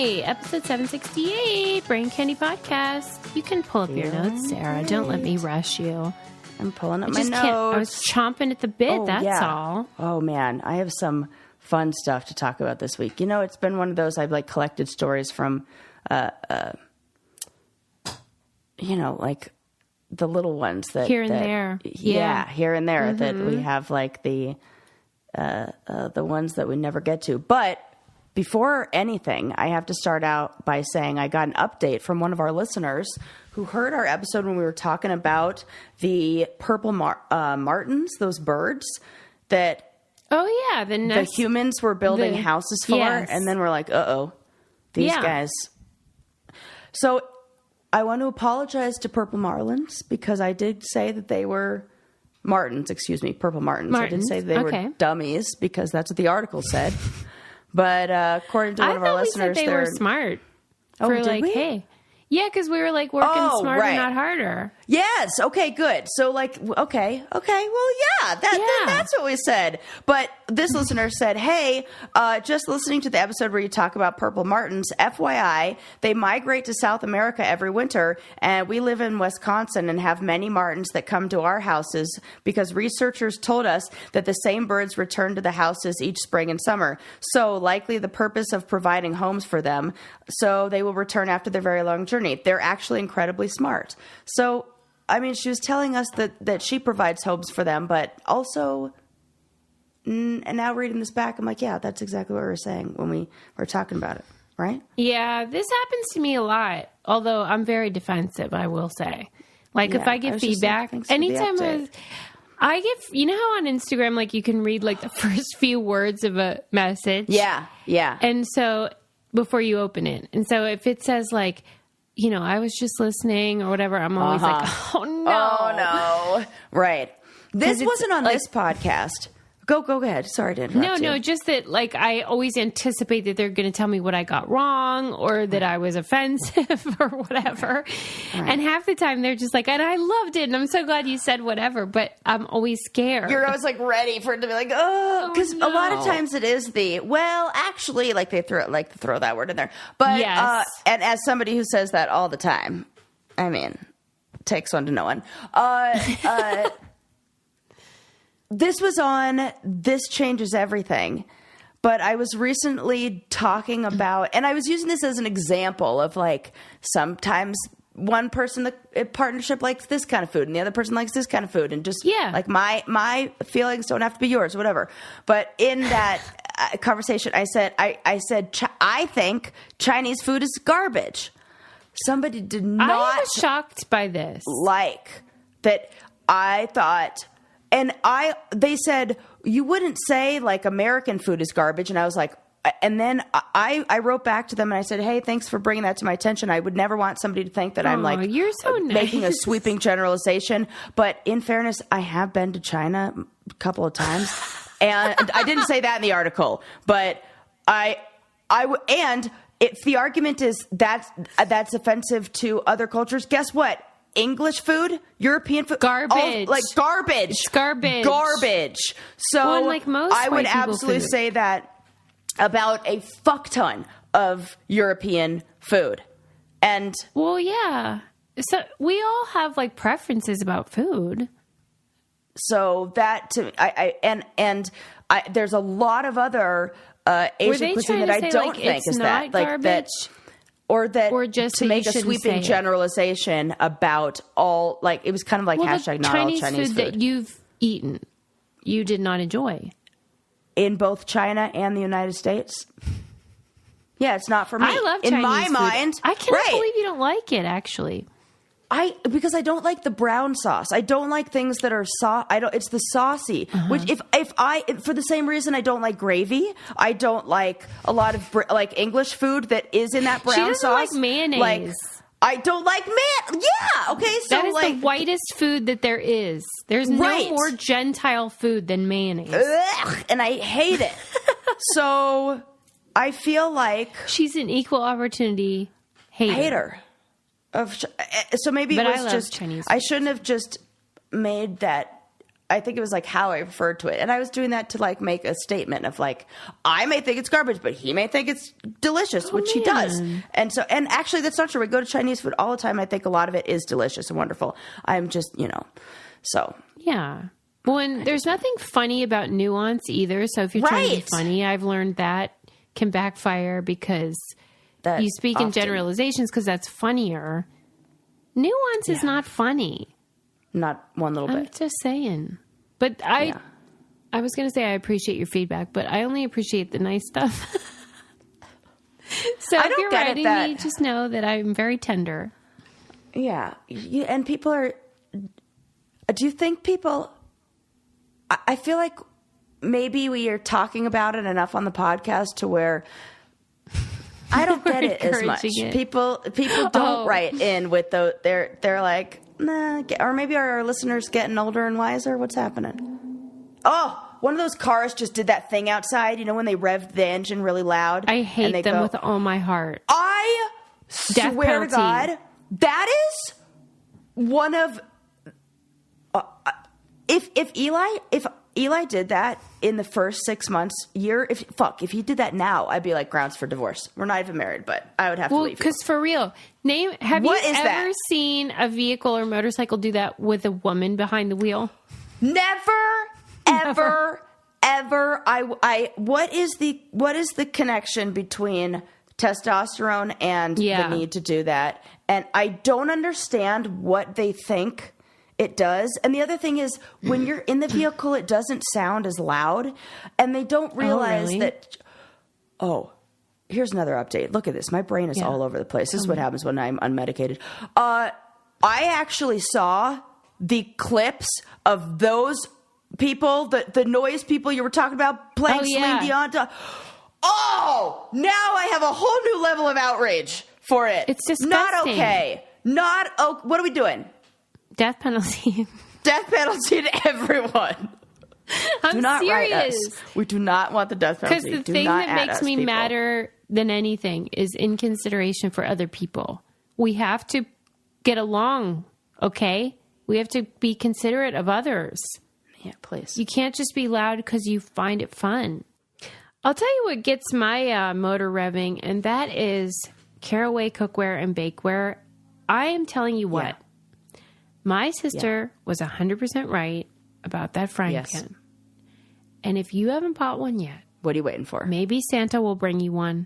Hi, episode 768, Brain Candy Podcast. You can pull up your notes, Sarah. Don't let me rush you. I'm pulling up my notes. I was chomping at the bit, that's all. Oh, man. I have some fun stuff to talk about this week. You know, it's been one of those, I've collected stories from, like the little ones that... Here and there. Yeah, here and there that we Mm-hmm. have the ones that we never get to. But before anything, I have to start out by saying I got an update from one of our listeners who heard our episode when we were talking about the purple martins, those birds that the humans were building houses for. Yes. And then we're like, these guys. So I want to apologize to purple marlins because I did say that they were purple martins. I didn't say they were dummies because that's what the article said. But according to one of our listeners, they were smart. Oh, did we? Hey. Yeah, because we were working smarter, not harder. Yes. Okay, good. So okay. Well, that's what we said. But this listener said, hey, just listening to the episode where you talk about purple martins, FYI, they migrate to South America every winter. And we live in Wisconsin and have many martins that come to our houses because researchers told us that the same birds return to the houses each spring and summer. So likely the purpose of providing homes for them. So they will return after their very long journey. They're actually incredibly smart. So, I mean, she was telling us that she provides homes for them, but also, and now reading this back, I'm like, yeah, that's exactly what we were saying when we were talking about it, right? Yeah, this happens to me a lot, although I'm very defensive, I will say. If I get feedback, anytime I get, you know how on Instagram, you can read, the first few words of a message? Yeah. And so, before you open it. And so, if it says, I was just listening or whatever, I'm always oh, no. Oh, no. Right. This wasn't on this podcast. Go ahead. Sorry to interrupt you. No, just that, I always anticipate that they're going to tell me what I got wrong or that I was offensive or whatever. Right. And half the time they're just and I loved it and I'm so glad you said whatever, but I'm always scared. You're always ready for it to be because a lot of times it is actually, they throw that word in there. But, yes. And as somebody who says that all the time, I mean, takes one to know one. This was on This Changes Everything, but I was recently talking about, and I was using this as an example of sometimes one person, the partnership likes this kind of food and the other person likes this kind of food and just my feelings don't have to be yours or whatever. But in that conversation, I said, I think Chinese food is garbage. Somebody did not. I was shocked by this. That I thought... And they said, you wouldn't say American food is garbage. And I was and then I wrote back to them and I said, hey, thanks for bringing that to my attention. I would never want somebody to think that I'm you're so nice. Making a sweeping generalization. But in fairness, I have been to China a couple of times and I didn't say that in the article, but if the argument is that's offensive to other cultures, guess what? English food, European food, garbage, garbage. It's garbage, garbage. So most I would absolutely say that about a fuck ton of European food, and yeah. So we all have preferences about food. So that to there's a lot of other Asian cuisine that I don't think is that garbage? That. Or just to make a sweeping generalization about all, it was kind of hashtag not all Chinese food. Chinese food that you've eaten, you did not enjoy. In both China and the United States? Yeah, it's not for me. I love Chinese food. In my mind. I can't believe you don't like it, actually. Because I don't like the brown sauce. I don't like things that are it's the saucy. Which for the same reason I don't like gravy. I don't like a lot of English food that is in that brown sauce. She doesn't like mayonnaise. I don't like yeah. Okay, so that is the whitest food that there is. There's no more Gentile food than mayonnaise. Ugh, and I hate it. So I feel like she's an equal opportunity hater. So maybe it was just Chinese food. I shouldn't have just made that I think it was like how I referred to it. And I was doing that to like make a statement of like, I may think it's garbage, but he may think it's delicious, which he does. And so, and actually that's not true. We go to Chinese food all the time. I think a lot of it is delicious and wonderful. I'm just, so. Yeah. Well, and there's nothing funny about nuance either. So if you're trying to be funny, I've learned that can backfire because you speak in generalizations because that's funnier. Nuance is not funny. Not one little bit. I'm just saying. But I was going to say I appreciate your feedback, but I only appreciate the nice stuff. So if you're writing me, just know that I'm very tender. Yeah. And people are... Do you think people... I feel like maybe we are talking about it enough on the podcast to where... I don't get it as much. People don't write in with those. They're like, nah. Or maybe our listeners getting older and wiser. What's happening? Oh, one of those cars just did that thing outside. You know when they revved the engine really loud. I hate them with all my heart. I swear to God, that is one of. If Eli did that in the first 6 months, if he did that now, I'd be like grounds for divorce. We're not even married, but I would have to leave. Because for real, have you ever seen a vehicle or motorcycle do that with a woman behind the wheel? Never, ever, ever. What is the connection between testosterone and the need to do that? And I don't understand what they think it does. And the other thing is when you're in the vehicle, it doesn't sound as loud and they don't realize that. Oh, here's another update. Look at this. My brain is all over the place. This is what happens when I'm unmedicated. I actually saw the clips of those people, the noise people you were talking about playing Celine Dion. Oh, now I have a whole new level of outrage for it. It's disgusting. Not okay. What are we doing? Death penalty. Death penalty to everyone. I'm do not serious. Write us. We do not want the death penalty. Because the thing that makes me madder than anything is inconsideration for other people. We have to get along, okay? We have to be considerate of others. Yeah, please. You can't just be loud because you find it fun. I'll tell you what gets my motor revving, and that is caraway cookware and bakeware. I am telling you what. My sister was 100% right about that frying pan. And if you haven't bought one yet, what are you waiting for? Maybe Santa will bring you one.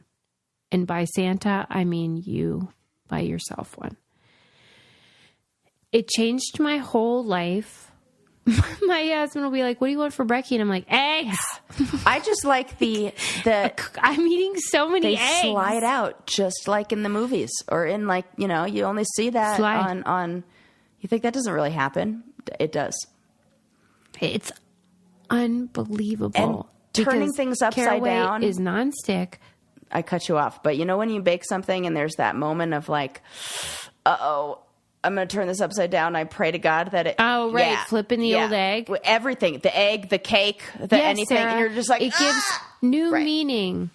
And by Santa, I mean you buy yourself one. It changed my whole life. My husband will be like, what do you want for brekkie? And I'm like, eggs. I just like the I'm eating so many eggs. They slide out just like in the movies or in like, you only see that on you think that doesn't really happen? It does. It's unbelievable. And turning things upside down is nonstick. I cut you off, but when you bake something and there's that moment of like, uh-oh, I'm going to turn this upside down. I pray to God that it... Oh, right. Flipping the old egg. Everything. The egg, the cake, anything. Sarah, and you're just like, it gives new meaning.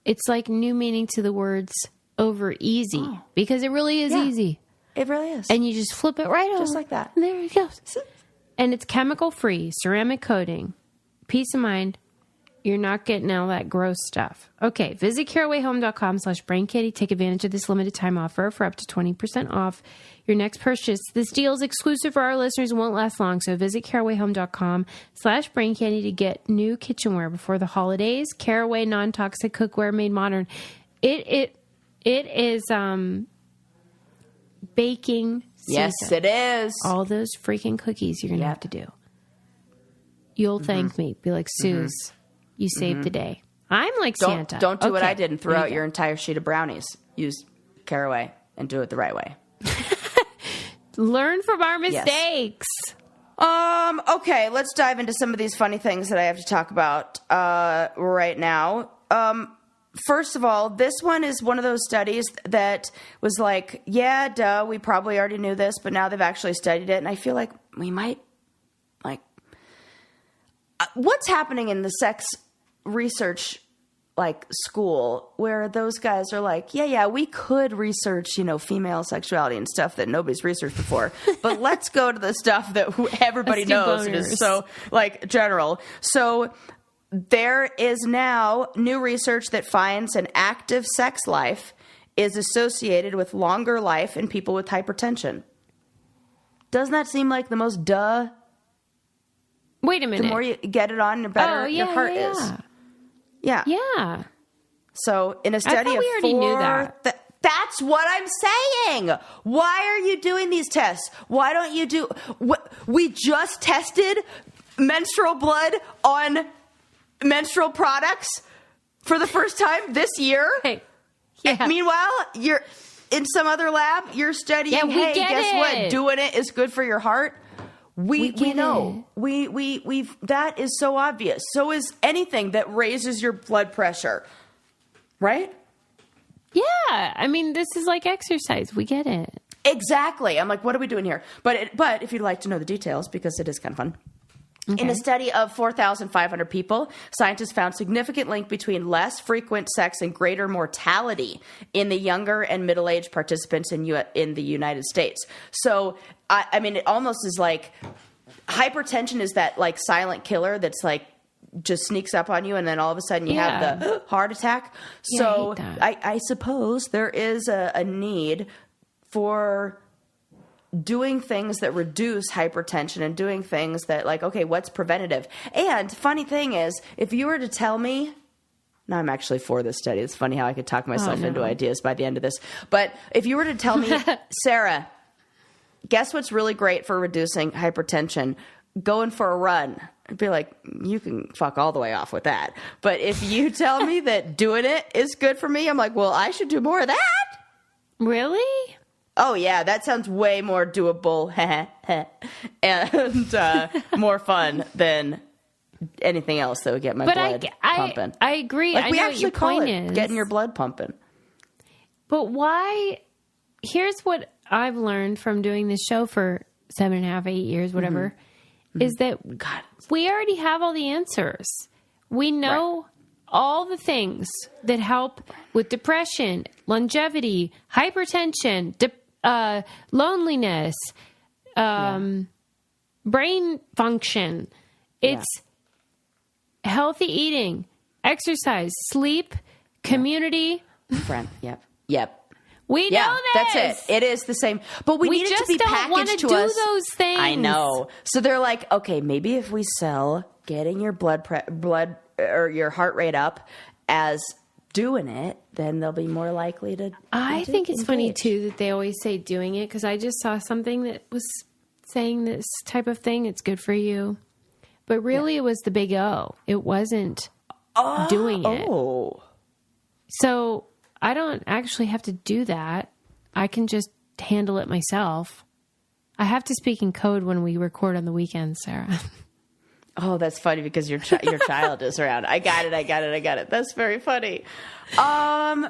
It's like new meaning to the words over easy because it really is easy. It really is. And you just flip it right over. Just like that. And there it goes. And it's chemical free, ceramic coating. Peace of mind. You're not getting all that gross stuff. Okay, visit carawayhome.com/braincandy. Take advantage of this limited time offer for up to 20% off your next purchase. This deal is exclusive for our listeners and won't last long. So visit carawayhome.com/braincandy to get new kitchenware before the holidays. Caraway non-toxic cookware made modern. It is baking season. Yes, it is. All those freaking cookies you're going to have to do. You'll thank me. Be like, Suze, you saved the day. I'm like Santa. Don't do what I did and throw out your entire sheet of brownies. Use caraway and do it the right way. Learn from our mistakes. Okay, let's dive into some of these funny things that I have to talk about right now. First of all, this one is one of those studies that was like, yeah, duh, we probably already knew this, but now they've actually studied it. And I feel like we might, what's happening in the sex research like school where those guys are like, yeah, we could research, female sexuality and stuff that nobody's researched before, but let's go to the stuff that everybody knows and is so like general. So there is now new research that finds an active sex life is associated with longer life in people with hypertension. Doesn't that seem like the most duh? Wait a minute. The more you get it on, the better your heart is. Yeah. Yeah. So in a study of we already knew that. That's what I'm saying. Why are you doing these tests? Why don't you do... We just tested menstrual blood on menstrual products for the first time this year. Hey. Yeah. And meanwhile, you're in some other lab, you're studying, hey, guess what? Doing it is good for your heart. We know. We've that is so obvious. So is anything that raises your blood pressure. Right? Yeah. I mean, this is like exercise. We get it. Exactly. I'm like, what are we doing here? But if you'd like to know the details, because it is kind of fun. Okay. In a study of 4,500 people, scientists found significant link between less frequent sex and greater mortality in the younger and middle-aged participants in the United States. So, I mean, it almost is like hypertension is that like silent killer that's like just sneaks up on you, and then all of a sudden you have the heart attack. Yeah, so I suppose there is a need for doing things that reduce hypertension and doing things that like, okay, what's preventative? And funny thing is, if you were to tell me, now I'm actually for this study. It's funny how I could talk myself into ideas by the end of this. But if you were to tell me, Sarah, guess what's really great for reducing hypertension? Going for a run. I'd be like, you can fuck all the way off with that. But if you tell me that doing it is good for me, I'm like, well, I should do more of that. Really? Oh, yeah, that sounds way more doable and more fun than anything else that would get my blood pumping. I agree. Like, I we know actually what your call point it is. getting your blood pumping. But why? Here's what I've learned from doing this show for 7.5, 8 years, whatever, is that we already have all the answers. We know all the things that help with depression, longevity, hypertension, loneliness, brain function. It's healthy eating, exercise, sleep, community. Friend. Yep. We know this. That's it. It is the same. But we need it to be packaged to us. We just don't want to do those things. I know. So they're like, okay, maybe if we sell getting your blood or your heart rate up as doing it, then they'll be more likely to. I think it's funny too that they always say doing it, because I just saw something that was saying this type of thing. It's good for you, but really it was the big O. It wasn't doing it. Oh, so I don't actually have to do that. I can just handle it myself. I have to speak in code when we record on the weekends, Sarah. Oh, that's funny because your child is around. I got it. That's very funny. Okay.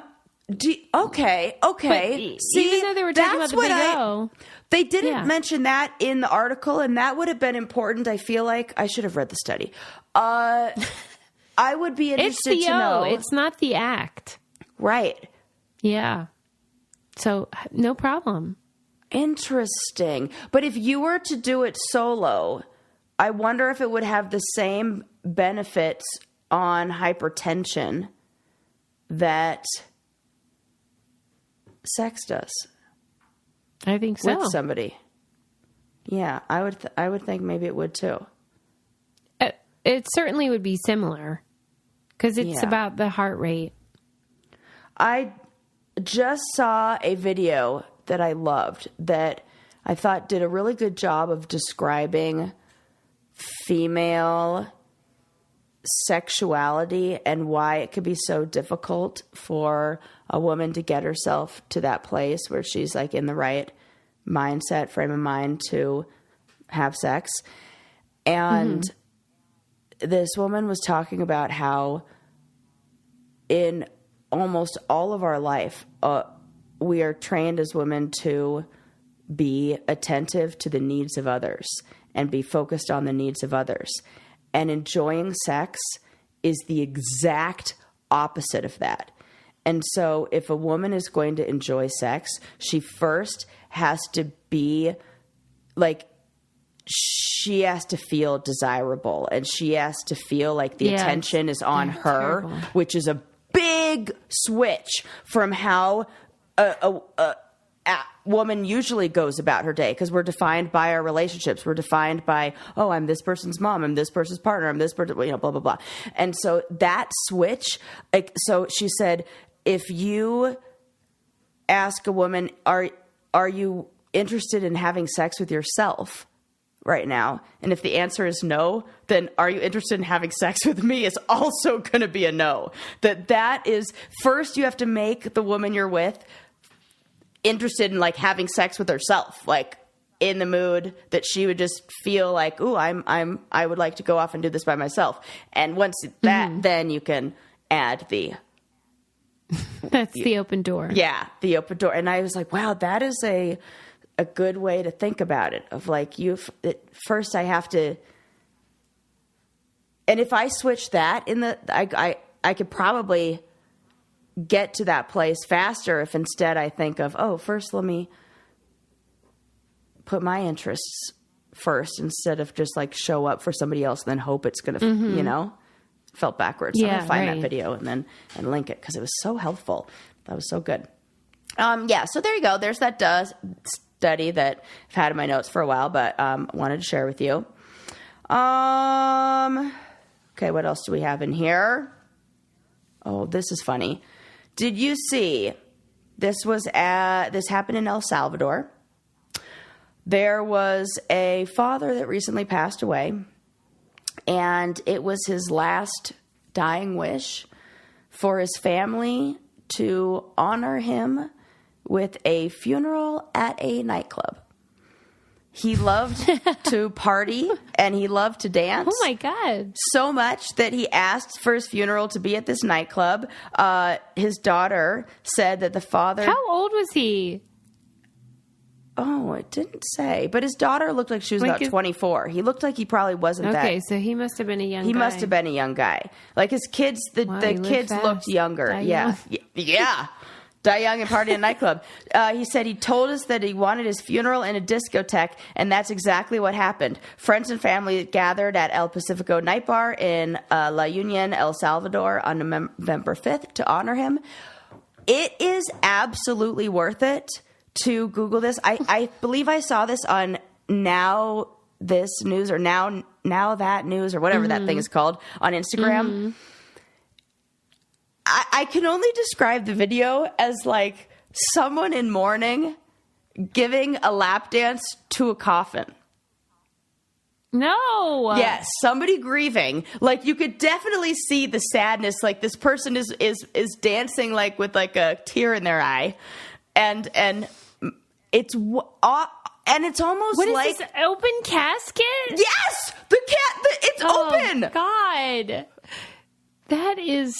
See, even though they were talking about the big O, they didn't mention that in the article, and that would have been important. I feel like I should have read the study. I would be interested to know. It's not the act. Right. Yeah. So no problem. Interesting. But if you were to do it solo, I wonder if it would have the same benefits on hypertension that sex does. I think so. With somebody. Yeah, I would think maybe it would too. It certainly would be similar because it's about the heart rate. I just saw a video that I loved that I thought did a really good job of describing female sexuality and why it could be so difficult for a woman to get herself to that place where she's like in the right mindset, frame of mind to have sex. And this woman was talking about how in almost all of our life, we are trained as women to be attentive to the needs of others and be focused on the needs of others. And enjoying sex is the exact opposite of that. And so if a woman is going to enjoy sex, she first has to be like, she has to feel desirable, and she has to feel like the attention is on her, terrible. Which is a big switch from how a woman usually goes about her day, because we're defined by our relationships. We're defined by, oh, I'm this person's mom, I'm this person's partner, I'm this person, blah, blah, blah. And so that switch, like, so she said, if you ask a woman, are you interested in having sex with yourself right now? And if the answer is no, then are you interested in having sex with me is also going to be a no. That is, first you have to make the woman you're with interested in like having sex with herself, like in the mood that she would just feel like, ooh, I would like to go off and do this by myself. And once that, then you can add the that's the open door. Yeah, the open door. And I was like, wow, that is a good way to think about it. Of like, first I have to, and if I switch that I could probably get to that place faster if instead I think of, oh, first let me put my interests first instead of just like show up for somebody else and then hope it's going to, felt backwards. So I'm going to find that video and link it because it was so helpful. That was so good. So there you go. There's that study that I've had in my notes for a while, but wanted to share with you. Okay, what else do we have in here? Oh, this is funny. Did you see, this happened in El Salvador. There was a father that recently passed away, and it was his last dying wish for his family to honor him with a funeral at a nightclub. He loved to party and he loved to dance. Oh my God. So much that he asked for his funeral to be at this nightclub. His daughter said that the father... How old was he? Oh, it didn't say. But his daughter looked like she was about 24. He looked like he probably wasn't that... Okay, so he must have been a young guy. He must have been a young guy. Like his kids, the kids looked younger. Yeah. Die young and party in a nightclub. He said he told us that he wanted his funeral in a discotheque, and that's exactly what happened. Friends and family gathered at El Pacifico Night Bar in La Union, El Salvador on November 5th to honor him. It is absolutely worth it to Google this. I believe I saw this on Now This News or Now That News or whatever that thing is called on Instagram. I can only describe the video as like someone in mourning giving a lap dance to a coffin. No. Yes, somebody grieving. Like you could definitely see the sadness. Like this person is dancing like with like a tear in their eye, and it's almost what is like this, open casket? Yes, it's open. God, that is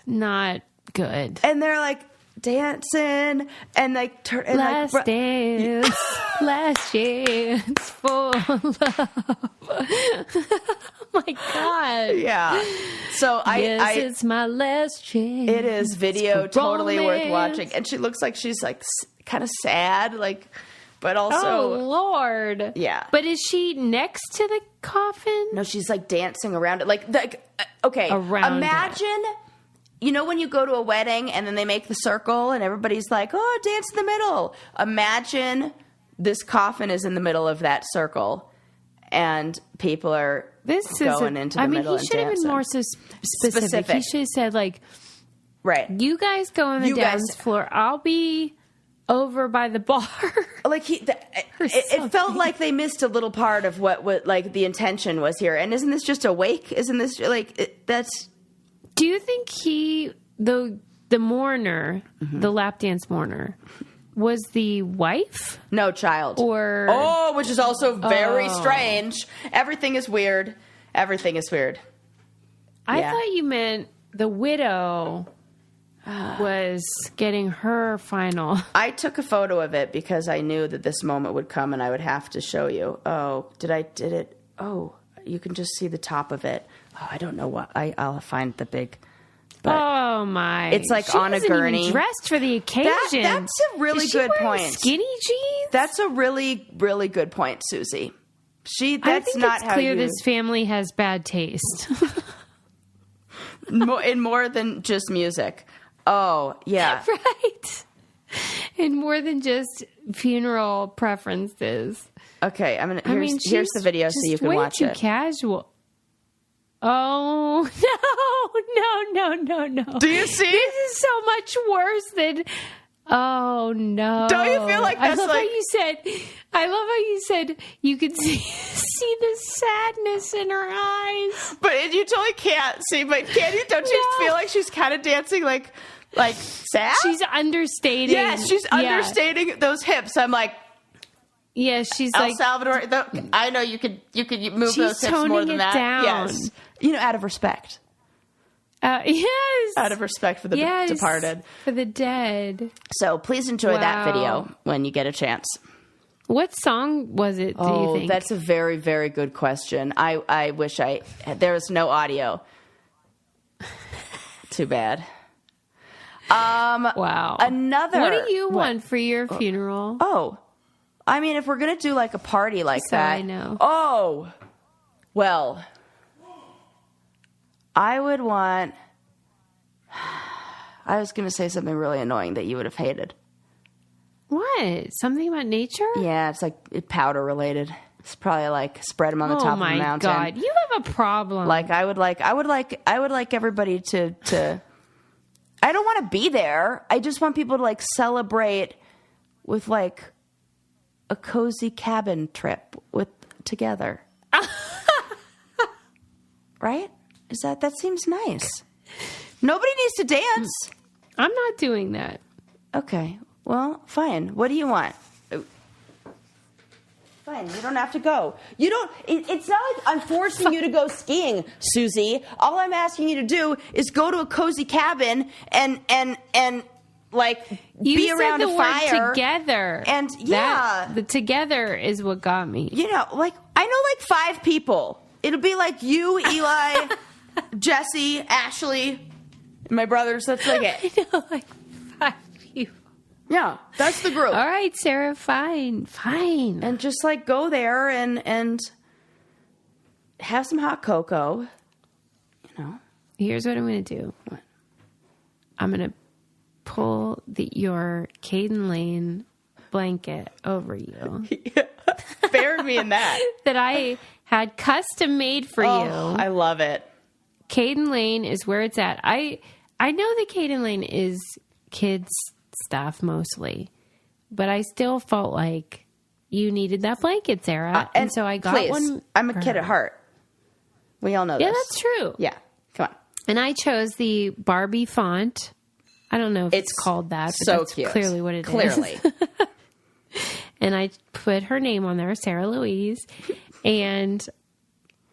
not good. And they're like dancing and like last dance, last chance for love. Oh my God. Yeah. So it's my last chance. It is video totally worth watching. And she looks like she's like kind of sad, like, but also. Oh Lord. Yeah. But is she next to the coffin? No, she's like dancing around it. Like okay. Imagine. It. You know when you go to a wedding and then they make the circle and everybody's like, oh, dance in the middle. Imagine this coffin is in the middle of that circle and people are going into the middle and dancing. He should have been more specific. He should have said like, right, you guys go on the dance floor. I'll be over by the bar. Like it felt like they missed a little part of what like the intention was here. And isn't this just a wake? Isn't this like that's... Do you think the mourner, the lap dance mourner, was the wife? No, child. Which is also very strange. Everything is weird. I thought you meant the widow was getting her final. I took a photo of it because I knew that this moment would come and I would have to show you. Oh, did it? Oh, you can just see the top of it. Oh, I don't know what. I'll find the big But oh my! it's like she on a wasn't gurney, even dressed for the occasion. That's a really good point. Skinny jeans. That's a really, really good point, Susie. That's I think not it's how clear you. this family has bad taste. In more than just music. Oh yeah, right. And more than just funeral preferences. Okay, here's the video so you can watch it. Way too casual. Oh no! Do you see? This is so much worse than. Oh no! Don't you feel like that's I love how you said you could see the sadness in her eyes. But you totally can't see. But can you? Don't you feel like she's kind of dancing like sad? She's understating. Yes, she's understating those hips. I'm like. Yeah, she's El like Salvador. I know you could move those hips more than that. Down. Yes, out of respect. Yes, out of respect for the departed, for the dead. So please enjoy that video when you get a chance. What song was it? Do you think? That's a very, very good question. I wish there was no audio. Too bad. Wow. Another. What do you want for your funeral? Oh. I mean, if we're going to do like a party like that. I know. Oh, well, I would want, I was going to say something really annoying that you would have hated. What? Something about nature? Yeah, it's like powder related. It's probably like spread them on the top of the mountain. Oh my God. You have a problem. Like I would like everybody to, I don't want to be there. I just want people to like celebrate with like, a cozy cabin trip together. Right? That seems nice. Nobody needs to dance. I'm not doing that. Okay. Well, fine. What do you want? Fine. You don't have to go. You don't. It's not like I'm forcing you to go skiing, Susie. All I'm asking you to do is go to a cozy cabin and like you be around said the a fire word together, and the together is what got me. Like I know like 5 people. It'll be like you, Eli, Jesse, Ashley, and my brothers. That's like it. I know, like 5 people. Yeah, that's the group. All right, Sarah. Fine. And just like go there and have some hot cocoa. Here's what I'm going to do. What? I'm going to pull your Caden Lane blanket over you. Bury me in that. That I had custom made for you. I love it. Caden Lane is where it's at. I know that Caden Lane is kids stuff mostly, but I still felt like you needed that blanket, Sarah. And so I got one. I'm a kid at heart. We all know this. Yeah, that's true. Yeah. Come on. And I chose the Barbie font. I don't know if it's called that, but so that's cute. Clearly what it is. And I put her name on there, Sarah Louise. And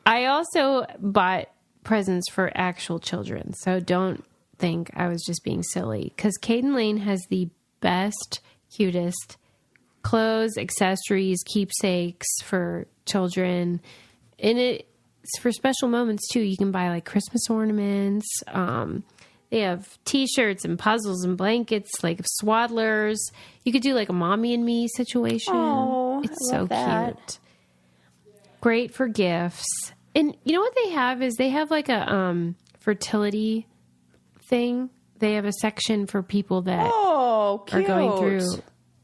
I also bought presents for actual children. So don't think I was just being silly. Because Caden Lane has the best, cutest clothes, accessories, keepsakes for children. And it's for special moments, too. You can buy like Christmas ornaments. They have T-shirts and puzzles and blankets, like swaddlers. You could do like a mommy and me situation. Oh, it's so cute. Great for gifts. And you know what they have is they have like a fertility thing. They have a section for people that are going through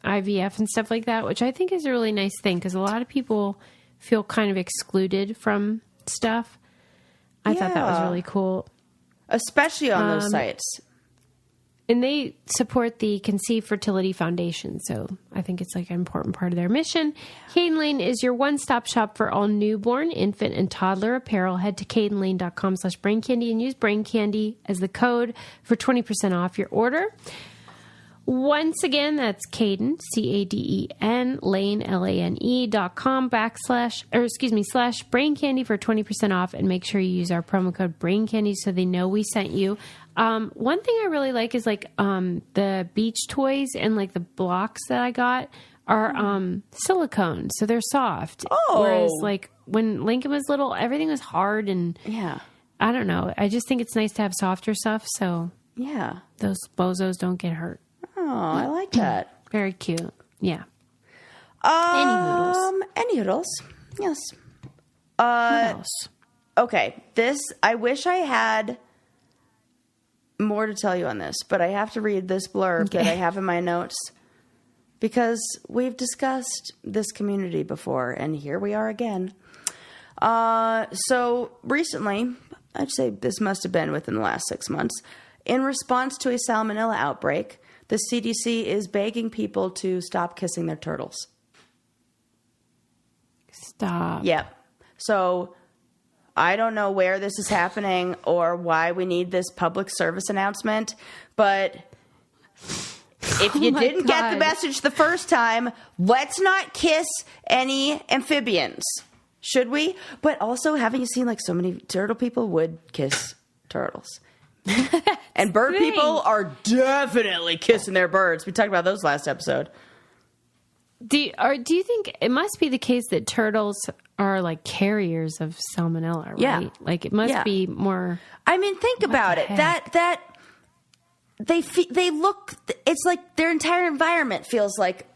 IVF and stuff like that, which I think is a really nice thing because a lot of people feel kind of excluded from stuff. I thought that was really cool. Especially on those sites. And they support the Conceive Fertility Foundation, so I think it's like an important part of their mission. Caden Lane is your one-stop shop for all newborn, infant, and toddler apparel. Head to cadenlane.com/braincandy and use braincandy as the code for 20% off your order. Once again, that's Caden, CADEN, Lane, LANE.com / Brain Candy for 20% off, and make sure you use our promo code Brain Candy so they know we sent you. One thing I really like is like the beach toys and like the blocks that I got are silicone, so they're soft. Oh. Whereas like when Lincoln was little, everything was hard and I don't know. I just think it's nice to have softer stuff so those bozos don't get hurt. Oh, I like that. Very cute. Yeah. Any hoodles. Yes. What else? Okay. I wish I had more to tell you on this, but I have to read this blurb that I have in my notes because we've discussed this community before, and here we are again. So recently, I'd say this must have been within the last 6 months, in response to a salmonella outbreak, the CDC is begging people to stop kissing their turtles. Stop. Yep. So I don't know where this is happening or why we need this public service announcement, but if you didn't get the message the first time, let's not kiss any amphibians. Should we? But also, haven't you seen like so many turtle people would kiss turtles? And bird people are definitely kissing their birds. We talked about those last episode. Do you think it must be the case that turtles are like carriers of salmonella, right? Yeah. Like it must be more. I mean, think about it. That they look. It's like their entire environment feels like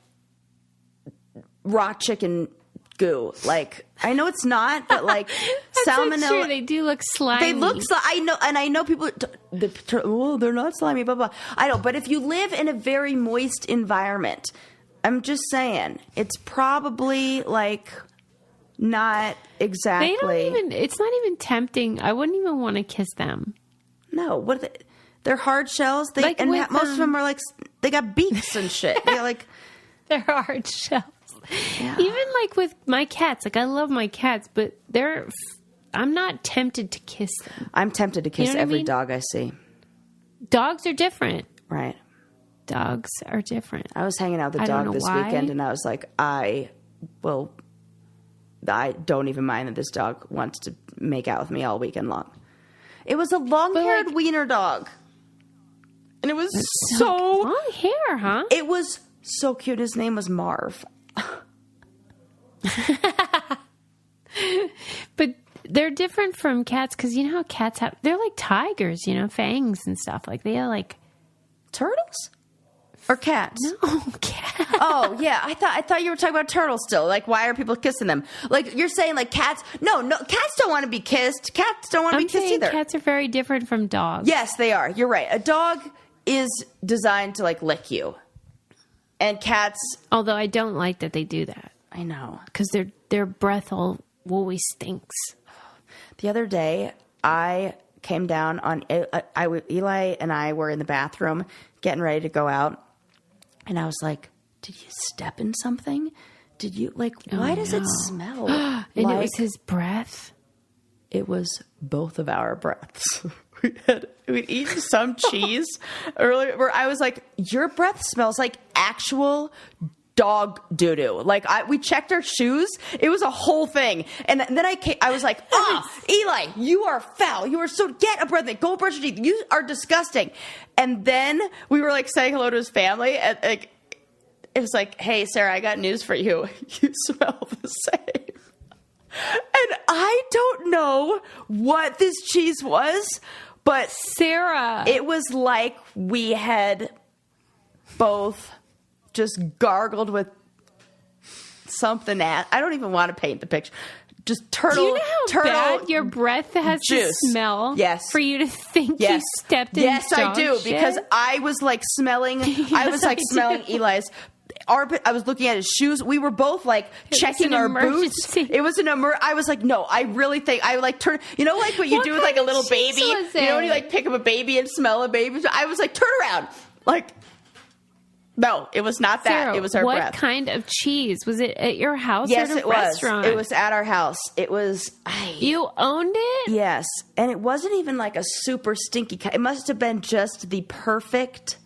raw chicken goo. Like I know it's not, but like salmonella. True. They do look slimy. They look. I know, and I know people. They're not slimy. Blah blah. I know, but if you live in a very moist environment, I'm just saying it's probably like not exactly. They don't even. It's not even tempting. I wouldn't even want to kiss them. No, what are they? They're hard shells. Most of them are like they got beaks and shit. They're like they're hard shells. Yeah. Even like with my cats, like I love my cats, but I'm not tempted to kiss them. I'm tempted to kiss every dog I see. Dogs are different. Right. Dogs are different. I was hanging out with the dog this weekend and I was like, I don't even mind that this dog wants to make out with me all weekend long. It was a long-haired wiener dog. And it was so long hair, huh? It was so cute. His name was Marv. But they're different from cats because you know how cats they're like tigers, fangs and stuff. Like they are like turtles or cats. No, cats. Oh yeah, I thought you were talking about turtles still. Like why are people kissing them? Like you're saying like cats? No, cats don't want to be kissed. Cats don't want to be kissed either. Cats are very different from dogs. Yes, they are. You're right. A dog is designed to like lick you. And cats... Although I don't like that they do that. I know. Because their breath always stinks. The other day, I came down on... Eli and I were in the bathroom getting ready to go out. And I was like, did you step in something? Did you... Like, why does it smell? And it was his breath? It was both of our breaths. We'd eaten some cheese earlier where I was like, your breath smells like actual dog doo-doo. Like we checked our shoes. It was a whole thing. And then I was like, Eli, you are foul. You are get a breath. Go brush your teeth. You are disgusting. And then we were like saying hello to his family. And like, it was like, hey, Sarah, I got news for you. You smell the same. And I don't know what this cheese was, but Sarah, it was like we had both just gargled with something. I don't even want to paint the picture. Just turtle. Do you know how bad your breath has juice. To smell? Yes. For you to think you stepped in. Yes, I do shit? because I was like smelling. Yes, I was like smelling Eli's. I was looking at his shoes. We were both like checking our boots. It was I was like, no, I really think I like turn. You know, like what you do with like a little baby. You know, when you like pick up a baby and smell a baby. I was like, turn around. Like, no, it was not that. Sarah, it was our breath. What kind of cheese was it at your house? Yes, or at a it was. Restaurant? It was at our house. It was. You owned it? Yes, and it wasn't even like a super stinky. It must have been just the perfect.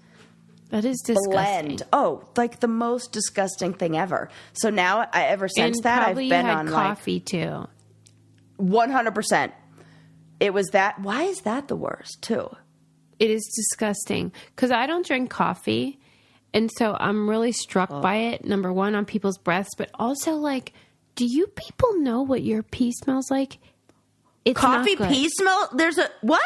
That is disgusting. Blend. Oh, like the most disgusting thing ever. So now, ever since that, I've been on coffee too. 100%. It was that. Why is that the worst too? It is disgusting because I don't drink coffee, and so I'm really struck by it. Number one, on people's breaths, but also like, do you people know what your pee smells like? It's coffee not good. pee smell. There's a what?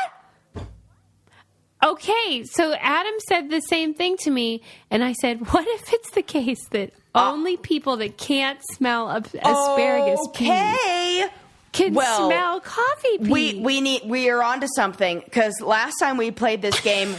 Okay, so Adam said the same thing to me, and I said, what if it's the case that only people that can't smell asparagus pee can smell coffee pee? We are onto something, because last time we played this game,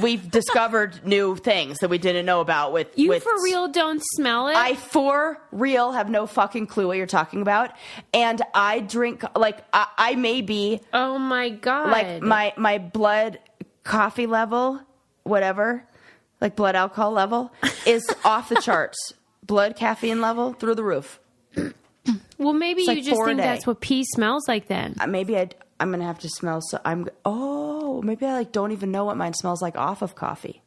we've discovered new things that we didn't know about. With for real don't smell it? I for real have no fucking clue what you're talking about, and I drink I may be. Oh my God! Like my blood coffee level, whatever, like blood alcohol level, is off the charts. Blood caffeine level through the roof. Well, maybe you just think that's what pee smells like then. Maybe I'm going to have to smell. Maybe I don't even know what mine smells like off of coffee.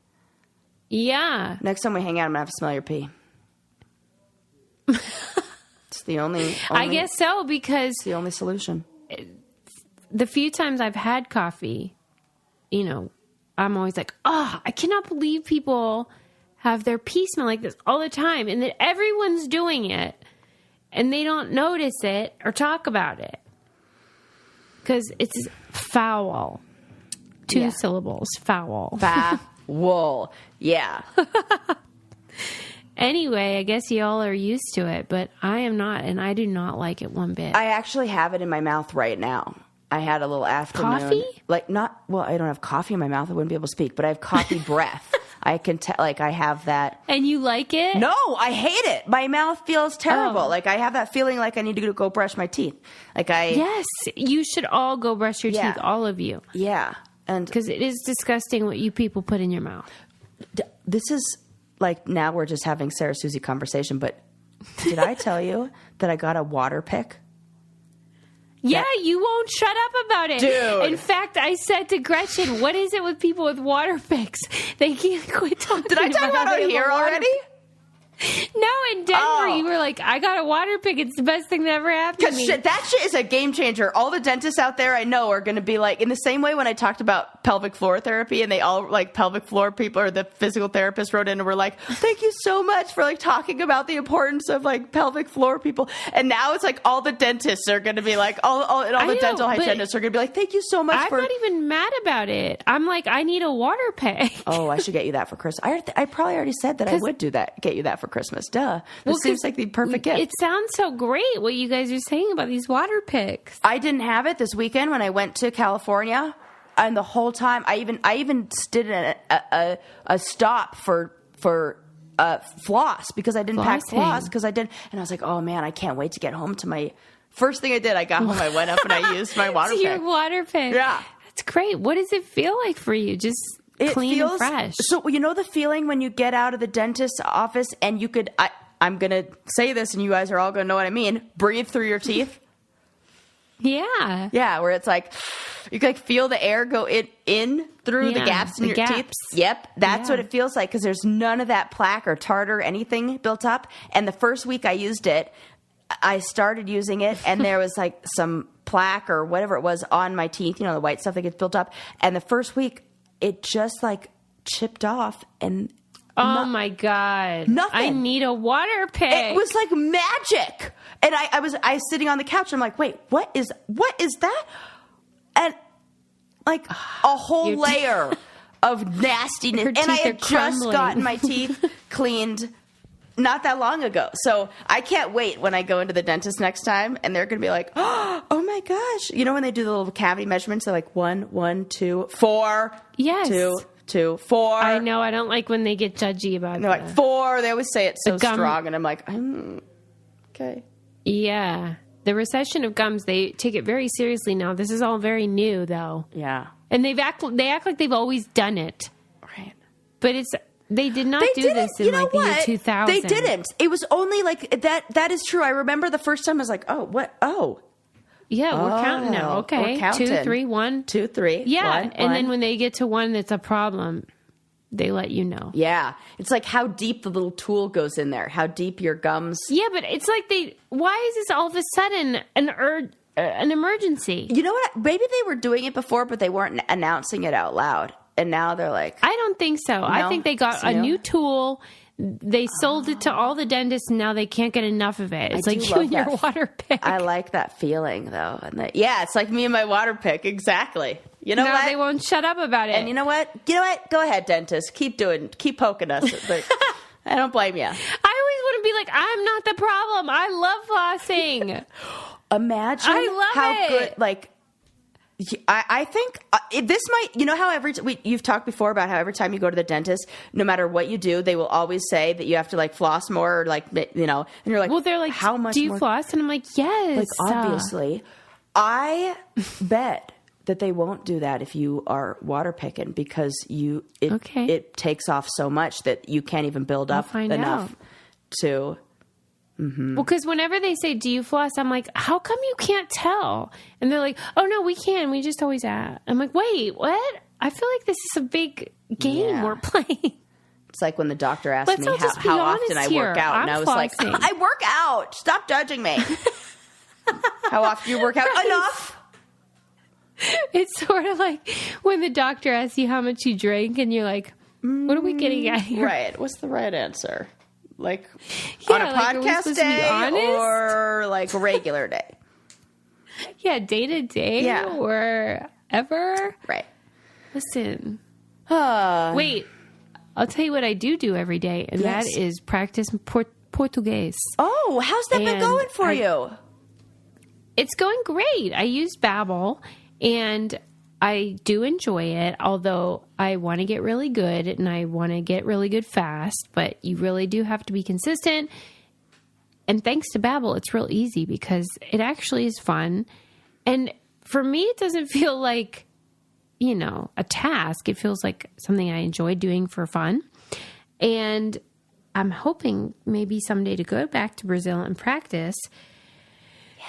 Yeah. Next time we hang out, I'm going to have to smell your pee. It's the only I guess so, because it's the only solution. The few times I've had coffee, I'm always like, I cannot believe people have their pee smell like this all the time, and that everyone's doing it and they don't notice it or talk about it because it's foul. Two syllables, foul. Foul. Yeah. Anyway, I guess y'all are used to it, but I am not, and I do not like it one bit. I actually have it in my mouth right now. I had a little afternoon. Coffee? I don't have coffee in my mouth. I wouldn't be able to speak, but I have coffee breath. I can tell, I have that. And you like it? No, I hate it. My mouth feels terrible. I have that feeling like I need to go brush my teeth. Yes, you should all go brush your teeth, all of you. Yeah. Because it is disgusting what you people put in your mouth. This is, now we're just having Sarah Susie conversation, but did I tell you that I got a water pick? Yeah, you won't shut up about it. Dude. In fact, I said to Gretchen, what is it with people with water picks? They can't quit talking about it. Did I talk about it here already? No, in Denver, you were like, I got a water pick. It's the best thing that ever happened to me. That shit is a game changer. All the dentists out there I know are going to be like, in the same way when I talked about pelvic floor therapy and they all pelvic floor people or the physical therapist wrote in and were like, thank you so much for talking about the importance of pelvic floor people. And now it's all the dentists are going to be like, all the dental hygienists are going to be like, thank you so much I'm not even mad about it. I'm like, I need a water pick. Oh, I should get you that for Christmas. I probably already said that I would get you that for Christmas. Duh. This seems like the perfect gift. It sounds so great what you guys are saying about these water picks. I didn't have it this weekend when I went to California, and the whole time I even did a stop for floss because I didn't pack floss because I did, and I was like, oh man, I can't wait to get home to my. First thing I did, I got home, I went up and I used my water pick. Your water pick. Yeah, that's great. What does it feel like for you? Just clean and fresh. So the feeling when you get out of the dentist's office and you could, I'm going to say this and you guys are all going to know what I mean, breathe through your teeth. Yeah. Yeah, where it's you can feel the air go in through the gaps in your teeth. Yep, that's what it feels like because there's none of that plaque or tartar or anything built up. And the first week I used it, I started using it and there was some plaque or whatever it was on my teeth, the white stuff that gets built up. And the first week, it just chipped off and my God. Nothing. I need a water pick. It was like magic. And I was sitting on the couch and I'm like, wait, what is that? And a whole layer of nastiness. And I had just gotten my teeth cleaned not that long ago. So I can't wait when I go into the dentist next time and they're going to be like, oh my gosh. When they do the little cavity measurements, they're like 1, 2, 4. Yes. 2, 4. I know. I don't like when they get judgy about it. And they're like 4. They always say it so strong. And I'm like, okay. Yeah. The recession of gums, they take it very seriously now. This is all very new, though. Yeah. And they act like they've always done it. Right. But they did not do this in the year 2000. They didn't. It was only that. That is true. I remember the first time I was like, oh, what? Oh. Yeah, we're counting now. Okay. We're counting. 2, 3, 1. 2, 3. Yeah. 1, and then when they get to 1 that's a problem, they let you know. Yeah. It's how deep the little tool goes in there, how deep your gums. Yeah, but it's why is this all of a sudden an emergency? You know what? Maybe they were doing it before, but they weren't announcing it out loud. And now they're like... I don't think so. I think they got a new tool they sold it to all the dentists and now they can't get enough of it. It's like you and your water pick. I like that feeling though. And it's like me and my water pick. Exactly. You know what? They won't shut up about it. And you know what? Go ahead, dentist. Keep poking us. I don't blame you. I always want to be like, I'm not the problem. I love flossing. Imagine how good, like, I think this might, you know how you've talked before about how every time you go to the dentist, no matter what you do, they will always say that you have to like floss more or like, you know, and you're like, well, they're like, how much do you more? Floss? And I'm like, yes. Like, obviously. I bet that they won't do that if you are water picking because it takes off so much that you can't even build up enough to... Mm-hmm. Well, because whenever they say, do you floss? I'm like, how come you can't tell? And they're like, oh, no, we can. We just always ask. I'm like, wait, what? I feel like this is a big game we're playing. It's like when the doctor asked me how often I work out. And I was like, I work out. Stop judging me. How often you work out? Enough. It's sort of like when the doctor asks you how much you drink and you're like, what are we getting at here? Right. What's the right answer? Like on a podcast day or like a regular day? Yeah, day to day or ever. Right. Listen. Wait, I'll tell you what I do every day, and that is practice Portuguese. Oh, how's that been going for you? It's going great. I use Babbel, and I do enjoy it, although I want to get really good and I want to get really good fast, but you really do have to be consistent. And thanks to Babbel, it's real easy because it actually is fun. And for me, it doesn't feel like, you know, a task. It feels like something I enjoy doing for fun. And I'm hoping maybe someday to go back to Brazil and practice.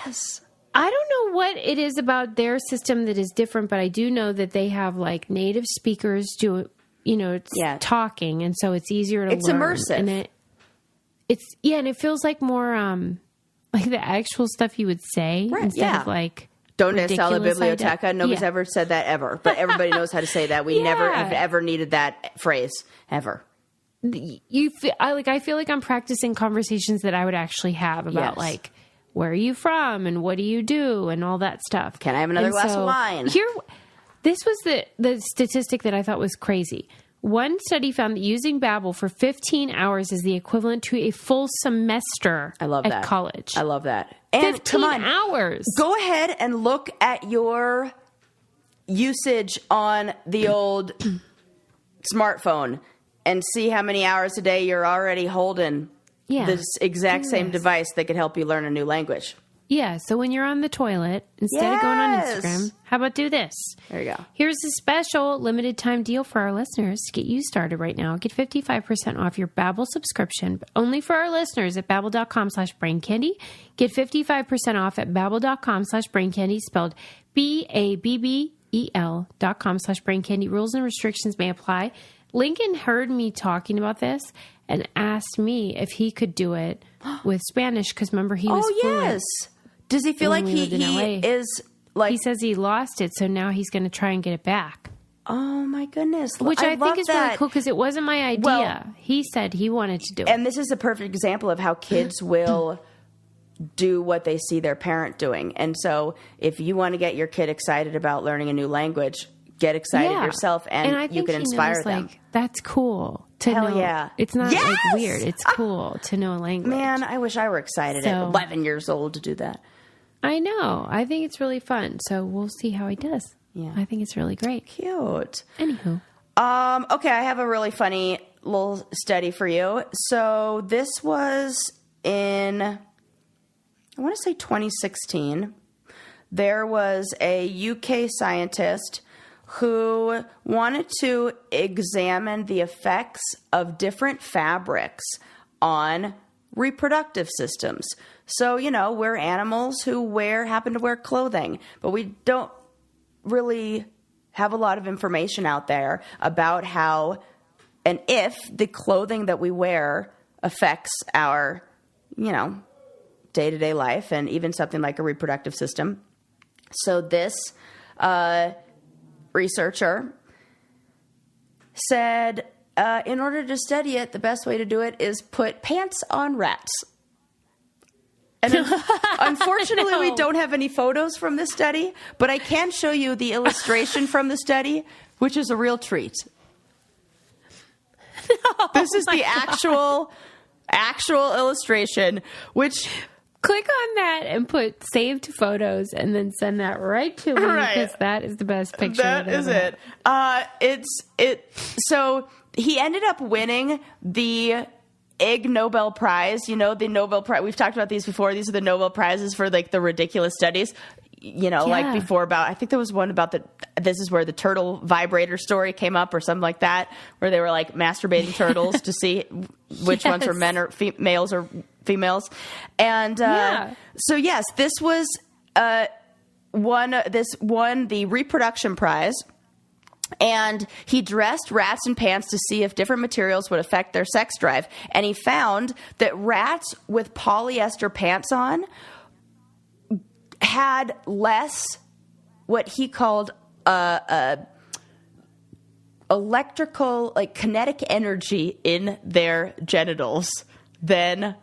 Yes. I don't know what it is about their system that is different, but I do know that they have like native speakers talking, and so it's easier to learn. It's immersive. And and it feels like more like the actual stuff you would say instead of like Donde está la biblioteca? Nobody's ever said that ever, but everybody knows how to say that. We never have ever needed that phrase ever. I feel like I'm practicing conversations that I would actually have about like, where are you from and what do you do and all that stuff. Can I have another glass of wine? This was the statistic that I thought was crazy. One study found that using Babbel for 15 hours is the equivalent to a full semester at college. I love that. And 15 hours. Go ahead and look at your usage on the old smartphone and see how many hours a day you're already holding this exact same device that could help you learn a new language. Yeah, so when you're on the toilet, instead of going on Instagram, how about do this? There you go. Here's a special limited time deal for our listeners to get you started right now. Get 55% off your Babbel subscription, but only for our listeners at babbel.com/braincandy. Get 55% off at babbel.com/braincandy, spelled BABBEL.com/braincandy. Rules and restrictions may apply. Lincoln heard me talking about this and asked me if he could do it with Spanish because remember he was fluent. Does he feel like he is like... He says he lost it, so now he's going to try and get it back. Oh, my goodness. Which I think is really cool because it wasn't my idea. Well, he said he wanted to do it. And this is a perfect example of how kids will do what they see their parent doing. And so if you want to get your kid excited about learning a new language, get excited yourself and I think you can inspire them. Like, that's cool to know. Yeah. It's not like weird. It's cool to know a language. Man, I wish I were excited at 11 years old to do that. I know. I think it's really fun. So we'll see how he does. Yeah. I think it's really great. Cute. Anywho. Okay, I have a really funny little study for you. So this was in, I want to say 2016. There was a UK scientist who wanted to examine the effects of different fabrics on reproductive systems. So, you know, we're animals who happen to wear clothing, but we don't really have a lot of information out there about how and if the clothing that we wear affects our, you know, day-to-day life and even something like a reproductive system. So this researcher said in order to study it, the best way to do it is put pants on rats. And unfortunately, we don't have any photos from this study, but I can show you the illustration from the study, which is a real treat. This is the actual illustration, which... Click on that and put saved photos and then send that right to me because that is the best picture. That is it. So he ended up winning the Ig Nobel Prize. You know, the Nobel Prize. We've talked about these before. These are the Nobel Prizes for like the ridiculous studies. You know, like before about, I think there was one about this is where the turtle vibrator story came up or something like that, where they were like masturbating turtles to see which ones were men or males or females. And so, yes, this was won the reproduction prize. And he dressed rats in pants to see if different materials would affect their sex drive. And he found that rats with polyester pants on had less what he called electrical, like kinetic energy in their genitals than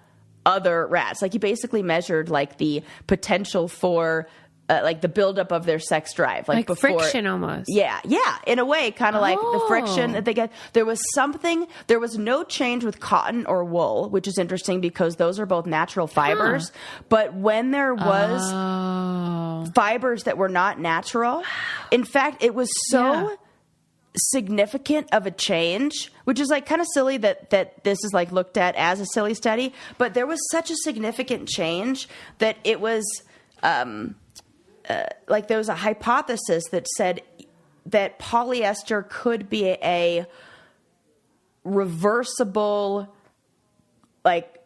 other rats. Like he basically measured like the potential for like the buildup of their sex drive, like before friction almost. Yeah, in a way, kind of like the friction that they get. There was no change with cotton or wool, which is interesting because those are both natural fibers. But when there was fibers that were not natural, in fact, it was so significant of a change, which is like kind of silly that this is like looked at as a silly study, but there was such a significant change that it was like there was a hypothesis that said that polyester could be a reversible like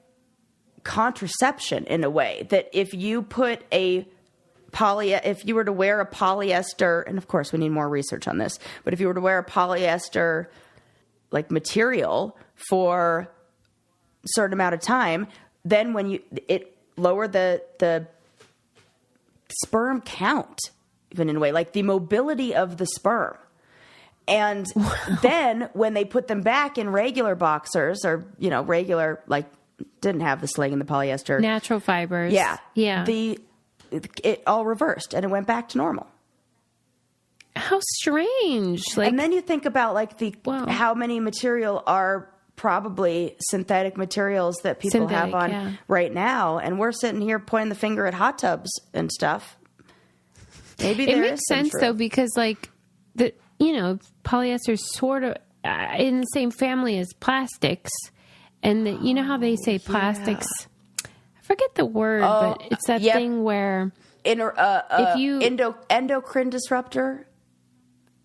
contraception in a way, that if you put if you were to wear a polyester, and of course we need more research on this, but if you were to wear a polyester like material for a certain amount of time, then when it lowered the sperm count, even in a way, like the mobility of the sperm. And then when they put them back in regular boxers or, you know, regular, like didn't have the sling and the polyester. Natural fibers. Yeah. It all reversed and it went back to normal. How strange. And then you think about like how many material are probably synthetic materials that people have on right now. And we're sitting here pointing the finger at hot tubs and stuff. Maybe there makes sense though, because like polyester is sort of in the same family as plastics. And you know how they say plastics, I forget the word, but it's that thing where if you endocrine disruptor.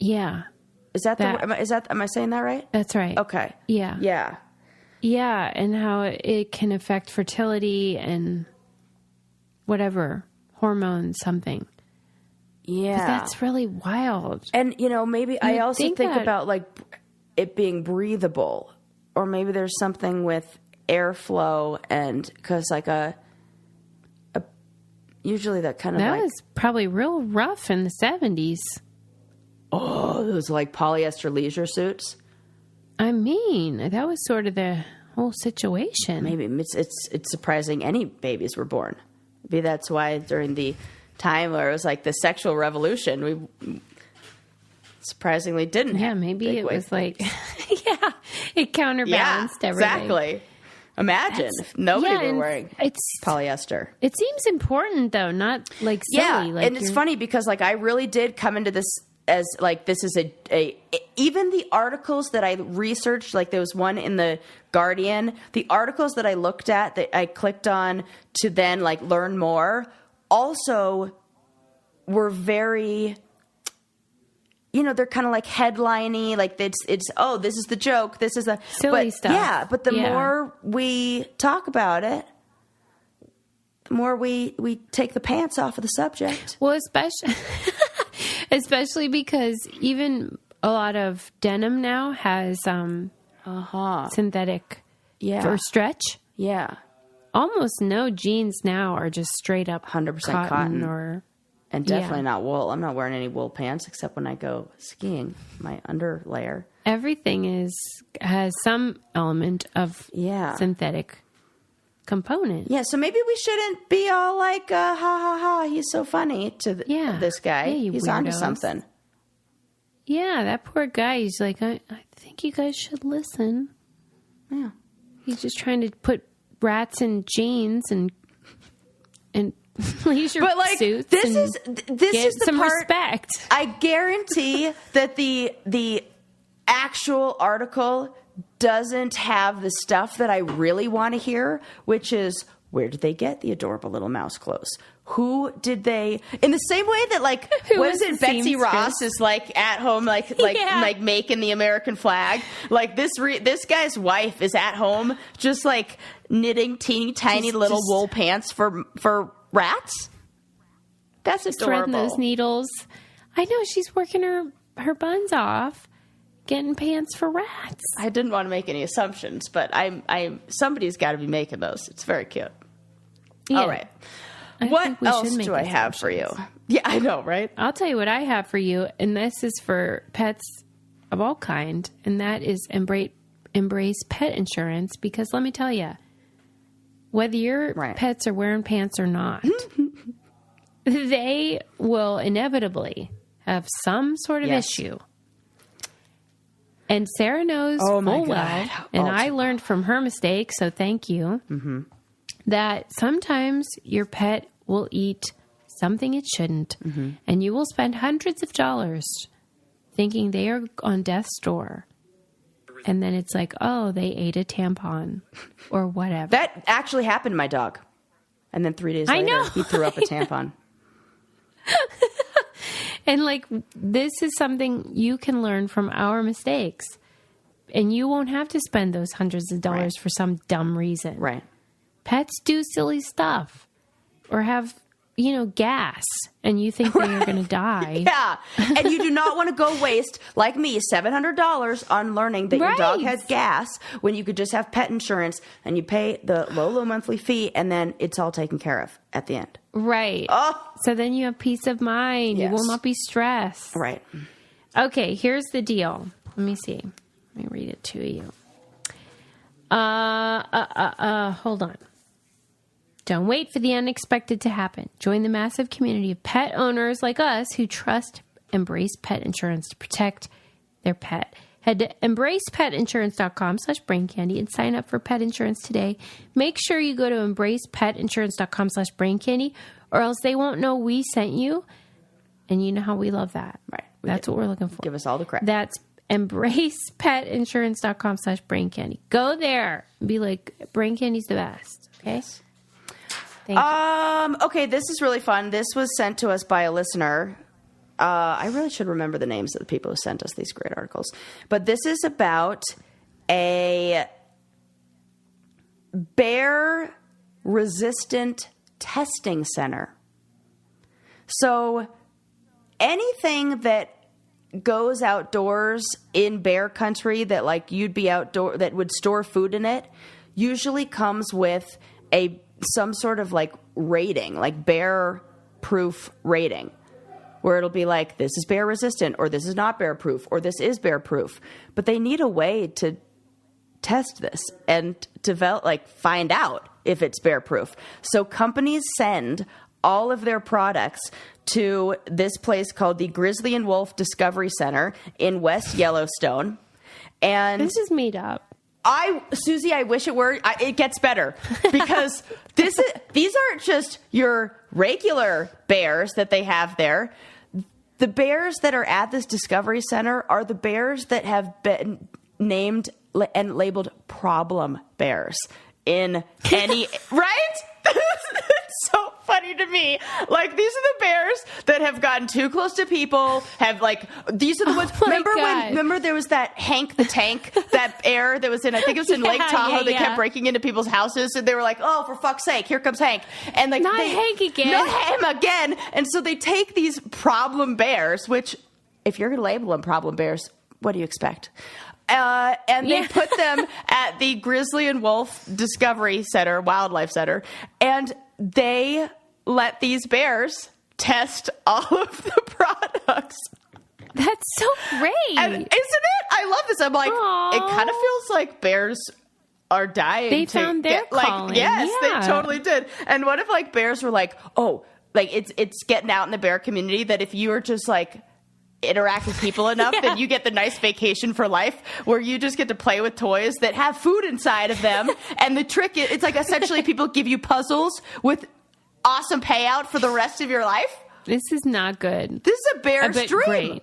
Yeah. Am I saying that right? That's right. Okay. Yeah. Yeah. Yeah. And how it can affect fertility and whatever, hormones, something. Yeah. But that's really wild. And, maybe I also think about like it being breathable, or maybe there's something with airflow, and because like usually that kind of that was probably real rough in the 70s. Oh, those like polyester leisure suits. I mean, that was sort of the whole situation. Maybe it's surprising any babies were born. Maybe that's why during the time where it was like the sexual revolution, we surprisingly didn't. Yeah, maybe it was like, it counterbalanced everything. Exactly. Imagine if nobody were wearing polyester. It seems important though, not like silly. Yeah, like and it's funny because like I really did come into this as like this is even the articles that I researched, like there was one in the Guardian, the articles that I looked at that I clicked on to then like learn more also were very, they're kind of like headliney, like it's this is the joke, this is silly stuff. Yeah, but the more we talk about it, the more we take the pants off of the subject. Well, especially because even a lot of denim now has synthetic for stretch. Yeah. Almost no jeans now are just straight up 100% cotton and definitely not wool. I'm not wearing any wool pants except when I go skiing, my underlayer. everything has some element of synthetic component. Yeah, so maybe we shouldn't be all like, ha ha ha, he's so funny to this guy. Yeah, he's weirdos. onto something. Yeah, that poor guy. He's like, I think you guys should listen. Yeah. He's just trying to put rats in jeans and leisure suits. This is the some part, respect. I guarantee that the actual article doesn't have the stuff that I really want to hear, which is, where did they get the adorable little mouse clothes? Who did they? In the same way that, like, what is it? Betsy Ross is like at home, like making the American flag. Like this guy's wife is at home, just like knitting teeny tiny little wool pants for rats. That's adorable. Threading those needles. I know, she's working her buns off, getting pants for rats. I didn't want to make any assumptions, but somebody's got to be making those. It's very cute. Yeah. All right. What else do I have for you? Yeah, I know, right? I'll tell you what I have for you, and this is for pets of all kind, and that is embrace pet insurance, because let me tell you, whether your pets are wearing pants or not, they will inevitably have some sort of issue. And Sarah knows full well, and I learned from her mistake, so thank you, that sometimes your pet will eat something it shouldn't, and you will spend hundreds of dollars thinking they are on death's door. And then it's like, oh, they ate a tampon or whatever. That actually happened to my dog. And then 3 days later, he threw up a tampon. And like, this is something you can learn from our mistakes. And you won't have to spend those hundreds of dollars for some dumb reason. Right. Pets do silly stuff or have, gas, and you think that you're going to die. Yeah. And you do not want to go waste, like me, $700 on learning that your dog has gas when you could just have pet insurance and you pay the low monthly fee, and then it's all taken care of at the end. Right. Oh. So then you have peace of mind. Yes. You will not be stressed. Right. Okay, here's the deal. Let me see. Let me read it to you. Hold on. Don't wait for the unexpected to happen. Join the massive community of pet owners like us who trust Embrace Pet Insurance to protect their pet. Head to embracepetinsurance.com/braincandy and sign up for pet insurance today. Make sure you go to embracepetinsurance.com/braincandy, or else they won't know we sent you. And you know how we love that. Right. That's what we're looking for. Give us all the credit. That's embracepetinsurance.com/braincandy. Go there and be like, Brain Candy's the best. Okay? Yes. Thank you. Okay, this is really fun. This was sent to us by a listener. I really should remember the names of the people who sent us these great articles. But this is about a bear-resistant testing center. So anything that goes outdoors in bear country that like you'd be outdoor that would store food in it usually comes with some sort of like rating, like bear proof rating, where it'll be like, this is bear resistant, or this is not bear proof, or this is bear proof. But they need a way to test this and find out if it's bear proof. So companies send all of their products to this place called the Grizzly and Wolf Discovery Center in West Yellowstone. And this is made up. Susie, I wish it were. It gets better because these aren't just your regular bears that they have there. The bears that are at this Discovery Center are the bears that have been named and labeled problem bears in any right? It's so funny to me. Like, these are the bears that have gotten too close to people, these are the ones. Remember there was that Hank the Tank, that bear that was in, I think it was in Lake Tahoe, that kept breaking into people's houses, and they were like, oh, for fuck's sake, here comes Hank. And Hank again. Not him again. And so they take these problem bears, which, if you're going to label them problem bears, what do you expect? And they put them at the Grizzly and Wolf Discovery Center, Wildlife Center, and they let these bears test all of the products. That's so great. And, isn't it? I love this. I'm like, Aww. it kind of feels like bears are dying. They found their calling. Yes, yeah. they totally did. And what if like bears were like, oh, like it's getting out in the bear community that if you are just like interact with people enough, then you get the nice vacation for life where you just get to play with toys that have food inside of them. And the trick is, it's like essentially people give you puzzles with awesome payout for the rest of your life. This is not good. This is a bear's dream. Great.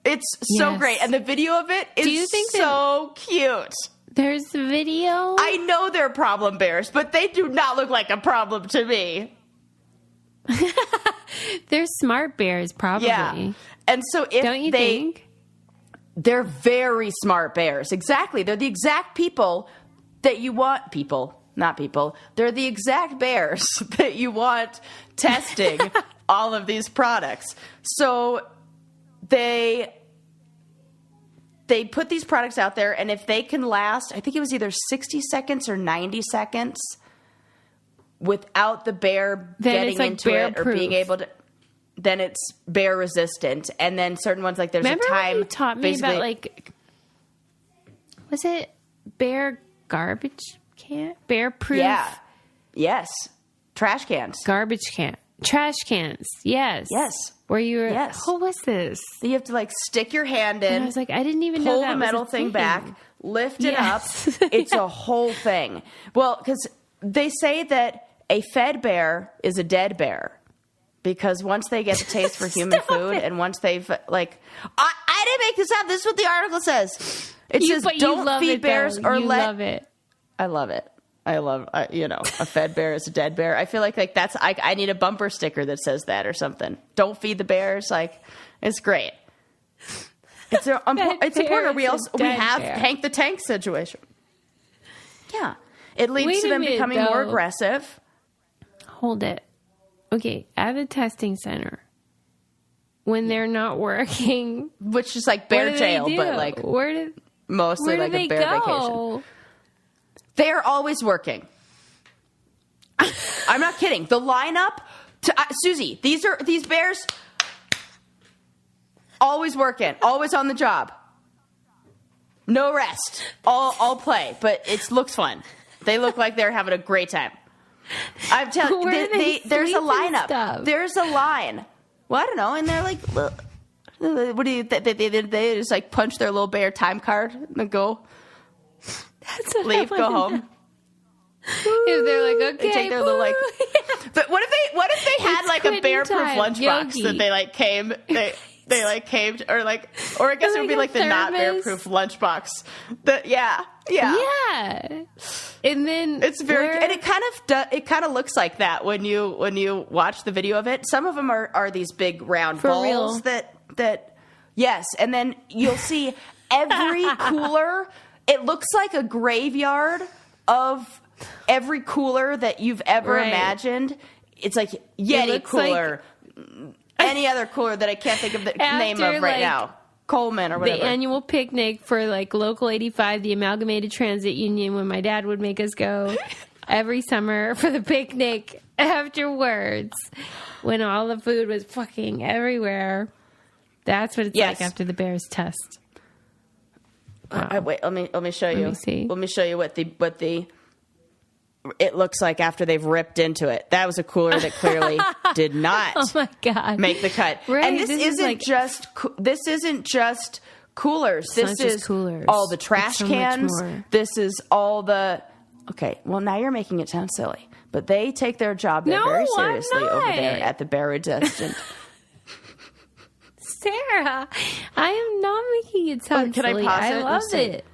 It's so great. And the video of it is so cute. There's video? I know they're problem bears, but they do not look like a problem to me. They're smart bears, probably. Yeah. And so if Don't you think? They're very smart bears. Exactly. They're the exact people that you want. People, not people. They're the exact bears that you want testing all of these products. So they put these products out there, and if they can last, I think it was either 60 seconds or 90 seconds without the bear getting into it or being able to, then it's bear resistant. And then certain ones, like there's Remember a time. When you taught me about like, was it bear garbage can? Bear proof? Yeah. Yes. Trash cans. Garbage can. Trash cans. Yes. Yes. Where you were, yes. What was this? You have to like stick your hand in. And I was like, I didn't even know that pull the metal was a thing back, lift it up. Yes. It's a whole thing. Well, because they say that a fed bear is a dead bear. Because once they get the taste for human food and once they've, like, I didn't make this up. This is what the article says. It says, don't feed bears or let. You love it. I love it. I love, a fed bear is a dead bear. I feel like that's, I need a bumper sticker that says that or something. Don't feed the bears. Like, it's great. It's important. We have Hank the Tank situation. Yeah. It leads to them becoming more aggressive. Hold it. Okay, at a testing center, when they're not working, which is like bear jail, but like mostly like a bear vacation. They're always working. I'm not kidding. The lineup, Susie, these bears always working, always on the job, no rest, all play, but it looks fun. They look like they're having a great time. I'm telling you, there's a lineup. There's a line. Well, I don't know. And they're like, what do you? They just like punch their little bear time card and go. Leave, go home. If they're like, okay, they take their little like. But what if they had like a bear-proof lunchbox that they like came they like came or I guess it would be like the not bear-proof lunchbox. Yeah. And then it's and it kind of looks like that when you watch the video of it. Some of them are these big round balls that yes, and then you'll see every cooler. It looks like a graveyard of every cooler that you've ever imagined. It's like Yeti cooler. Any other cooler that I can't think of the name of right now. Coleman or whatever. The annual picnic for like Local 85, the Amalgamated Transit Union, when my dad would make us go every summer for the picnic afterwards, when all the food was fucking everywhere. That's what it's like after the Bears test. Wow. Wait, let me show you. Let me see. Let me show you what the it looks like after they've ripped into it. That was a cooler that clearly did not make the cut. Right, and this isn't just coolers. This is coolers. All the trash cans. This is all the. Okay, well now you're making it sound silly, but they take their job very seriously over there at the Bear Resistant. Sarah, I am not making it sound silly. Can I pause it? I love it.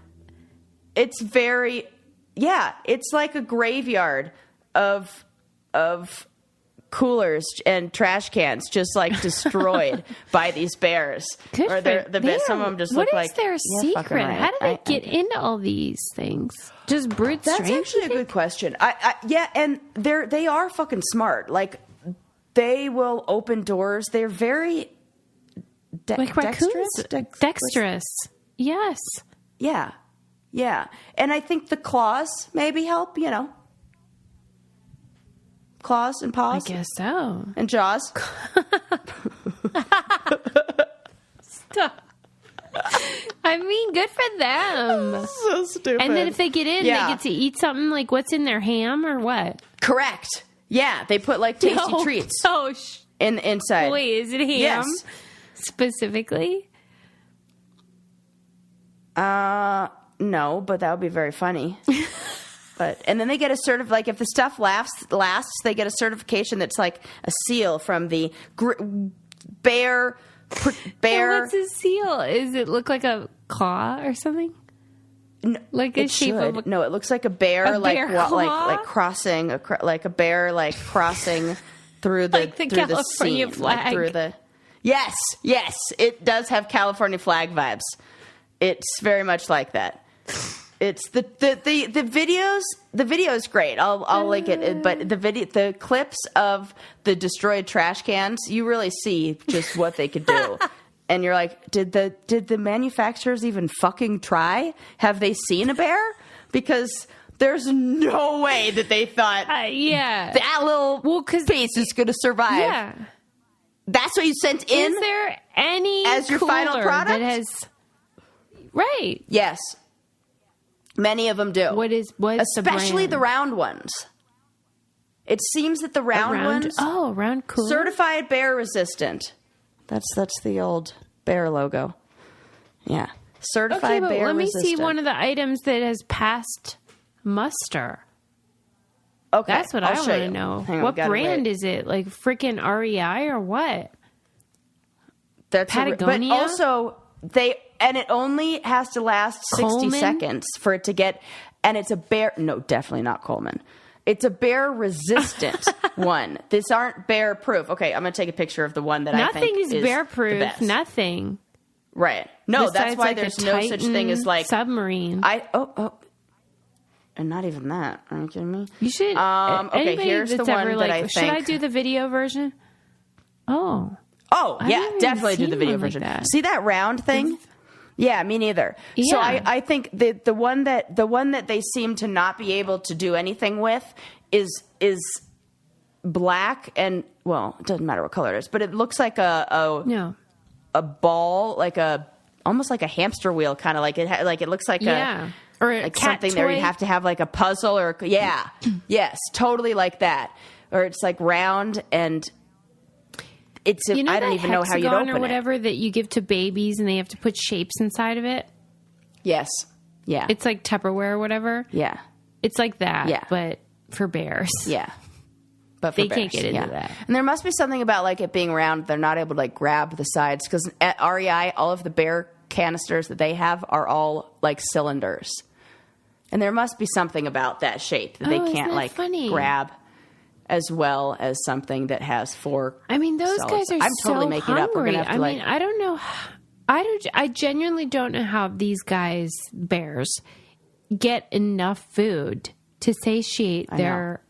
It's very. Yeah, it's like a graveyard of coolers and trash cans just like destroyed by these bears. Some of them just look like. What is their secret? Right. How do they get into all these things? Just brute strength? That's actually a good question. And they are fucking smart. Like they will open doors. They're very like raccoons. Dexterous. Yes. Yeah. Yeah. And I think the claws maybe help, Claws and paws? I guess so. And jaws? Stop. I mean, good for them. So stupid. And then if they get in, they get to eat something like what's in their ham or what? Correct. Yeah, they put like tasty treats inside. Wait, is it ham? Yes. Specifically? No, but that would be very funny. And then they get a like if the stuff lasts, they get a certification that's like a seal from the bear. What's a seal? Does it look like a claw or something? No, like a shape of a... No, it looks like a bear, like crossing like a bear, like crossing through the like the through California the scene, flag. like through the. Yes, it does have California flag vibes. It's very much like that. It's the videos. The video is great. I'll link it. But the clips of the destroyed trash cans, you really see just what they could do. And you're like, did the manufacturers even fucking try? Have they seen a bear? Because there's no way that they thought, that little piece is going to survive. Yeah. That's what you sent in. Is there any as your final product? That has... Right. Yes. Many of them do. What's especially the round ones. It seems that the round ones. Oh, round cooler. Certified bear resistant. That's the old bear logo. Yeah. Certified bear resistant. Let me see one of the items that has passed muster. Okay. That's what I want to know. What brand is it? Like freaking REI or what? That's Patagonia? But also and it only has to last 60 seconds for it to get, and it's a bear, no, definitely not Coleman. It's a bear resistant one. These aren't bear proof. Okay, I'm going to take a picture of the one that I think is Nothing is bear proof. Nothing. Right. No, besides that's why like there's no such thing as like submarine. And not even that. Are you kidding me? You should. Okay, here's the one that I think. Should I do the video version? Oh, yeah, definitely do the video version. Like that. See that round thing? Yeah, me neither. Yeah. So I think the one that they seem to not be able to do anything with is black, and well, it doesn't matter what color it is, but it looks like a ball, like almost like a hamster wheel, kind of like it looks like or like something there. You'd have to have like a puzzle or yes, totally like that, or it's like round and. It's I don't even know how you'd open or whatever that you give to babies and they have to put shapes inside of it. Yes. Yeah. It's like Tupperware or whatever. Yeah. It's like that, yeah. but for bears. Yeah. But for they bears, can't get into that. And there must be something about like it being round. They're not able to like grab the sides because at REI, all of the bear canisters that they have are all like cylinders. And there must be something about that shape that they can't like grab. As well as something that has four. I mean, those guys are I'm totally so making hungry. Up. We're gonna have to I don't know. I genuinely don't know how these guys, bears, get enough food to satiate their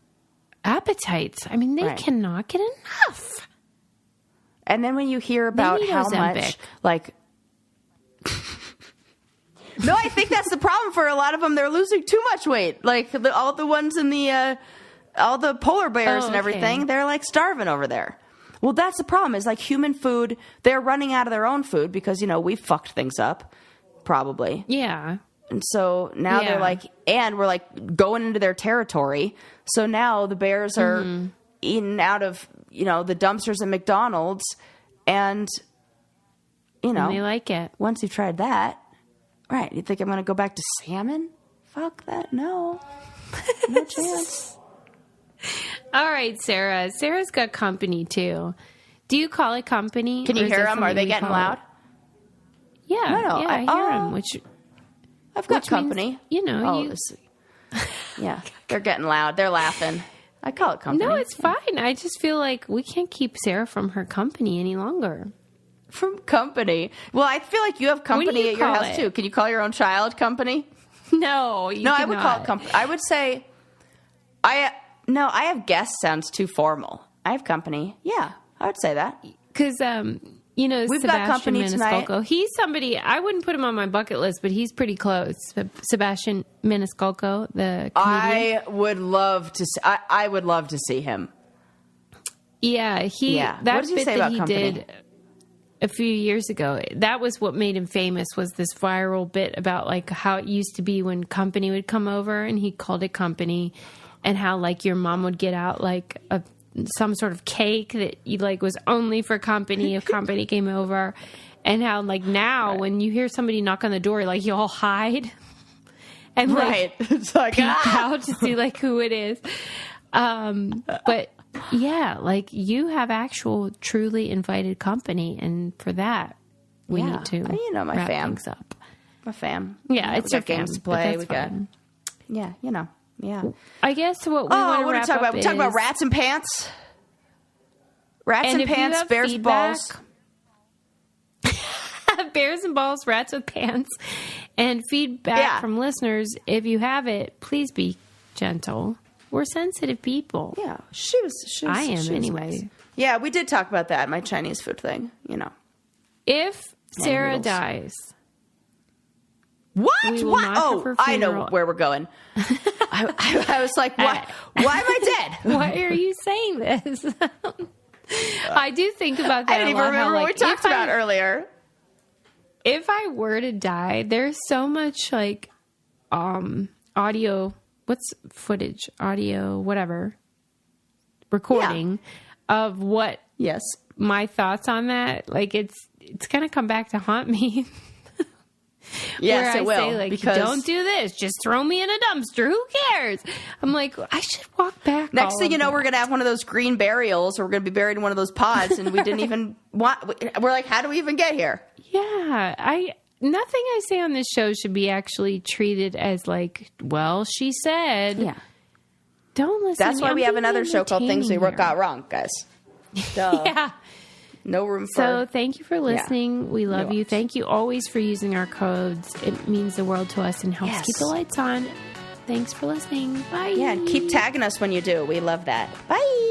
appetites. I mean, they cannot get enough. And then when you hear about how much, like. No, I think that's the problem for a lot of them. They're losing too much weight. Like all the ones in the. All the polar bears and everything, they're like starving over there. Well, that's the problem is like human food, they're running out of their own food because, we fucked things up, probably. Yeah. And so now they're like, and we're like going into their territory. So now the bears are eating out of, the dumpsters at McDonald's and, and they like it. Once you've tried that, right, you think I'm going to go back to salmon? Fuck that. No. No chance. All right, Sarah. Sarah's got company, too. Do you call it company? Can you hear them? Are they getting loud? Yeah. No, yeah, I hear them. I've got company. Means, yeah, they're getting loud. They're laughing. I call it company. No, it's fine. I just feel like we can't keep Sarah from her company any longer. From company? Well, I feel like you have company at your house, too. Can you call your own child company? No, I would call it company. I would say... No, I have guests sounds too formal. I have company. Yeah, I would say that. Because, we've got company tonight. He's somebody, I wouldn't put him on my bucket list, but he's pretty close. Sebastian Maniscalco, the comedian. I would love to see him. Yeah, what did you say about company? a few years ago. That was what made him famous, was this viral bit about like how it used to be when company would come over, and he called it company, and how like your mom would get out like some sort of cake that like was only for company if company came over, and how like now when you hear somebody knock on the door, like you all hide and like it's like peek out to see like who it is. But yeah, like you have actual truly invited company, and for that we need to my wrap fam. things up. My fam. Yeah, it's we your got games fam, to play. We got fine. Yeah. I guess what we want to wrap talk up about? We talk about is- rats and pants. Rats And and if you pants, have bears and balls. Bears and balls, rats with pants, and feedback from listeners. If you have it, please be gentle. We're sensitive people. Yeah, she was I am anyway. nice. Yeah, we did talk about that, my Chinese food thing, If Sarah noodles. dies, What? we will What? not have Oh, her I know funeral. where we're going. I was like, what? Why am I dead? why are you saying this? I do think about that I didn't a even lot, remember how, what we like, talked about earlier. If I were to die, there's so much like audio, what's footage, audio, whatever, recording of what Yes. my thoughts on that. Like it's going to come back to haunt me. Yes, where it will. say, like, because don't do this. Just throw me in a dumpster. Who cares? I'm like, I should walk back. next thing you know, we're going to have one of those green burials, or we're going to be buried in one of those pods, and we didn't even want. We're like, how do we even get here? Yeah, nothing I say on this show should be actually treated as like, well, she said. Yeah. Don't listen. That's to me. why I'm we have being another show called Things We entertaining Got Wrong, guys. Duh. Yeah. No room for. So thank you for listening. We love you. Nuance. Thank you always for using our codes. It means the world to us and helps Yes. keep the lights on. Thanks for listening. Bye. Yeah, and keep tagging us when you do. We love that. Bye.